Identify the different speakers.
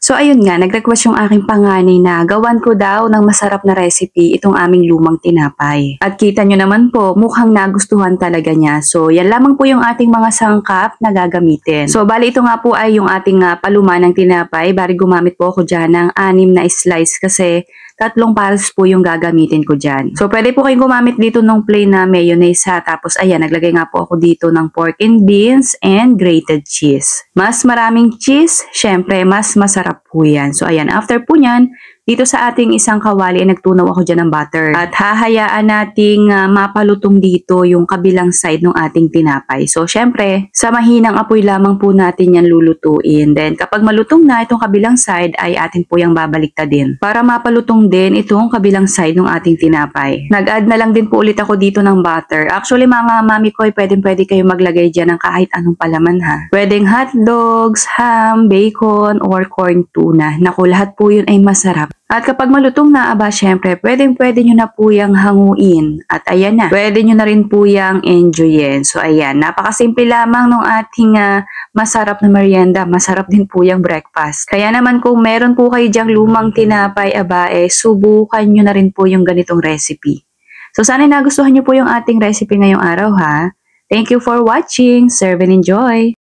Speaker 1: So ayun nga, nag-request yung aking panganay na gawan ko daw ng masarap na recipe itong aming lumang tinapay. At kita nyo naman po, mukhang nagustuhan talaga niya. So yan lamang po yung ating mga sangkap na gagamitin. So bali ito nga po ay yung ating paluma ng tinapay. Bari gumamit po ako dyan ng 6 na slice kasi 3 pares po yung gagamitin ko dyan. So pwede po kayong gumamit dito ng plain na mayonnaise ha. Tapos ayan, naglagay nga po ako dito ng pork and beans and grated cheese. Mas maraming cheese, syempre mas masarap po yan. So ayan, after po nyan, dito sa ating isang kawali ay nagtunaw ako dyan ng butter. At hahayaan nating mapalutong dito yung kabilang side ng ating tinapay. So syempre, sa mahinang apoy lamang po natin yan lulutuin. Then kapag malutong na itong kabilang side ay atin po yung babaliktadin para mapalutong din itong kabilang side ng ating tinapay. Nag-add na lang din po ulit ako dito ng butter. Actually mga mami ko ay pwede kayo maglagay dyan ng kahit anong palaman ha. Pwedeng hotdogs, ham, bacon, or corn tuna. Naku, lahat po yun ay masarap. At kapag malutong na, aba, syempre, pwede nyo na po yung hanguin. At ayan na, pwede nyo na rin po yung enjoyin. So ayan, napakasimple lamang ng ating masarap na merienda. Masarap din po yung breakfast. Kaya naman kung meron po kayo dyang lumang tinapay, aba, subukan nyo na rin po yung ganitong recipe. So sana nagustuhan nyo po yung ating recipe ngayong araw ha. Thank you for watching. Serve and enjoy!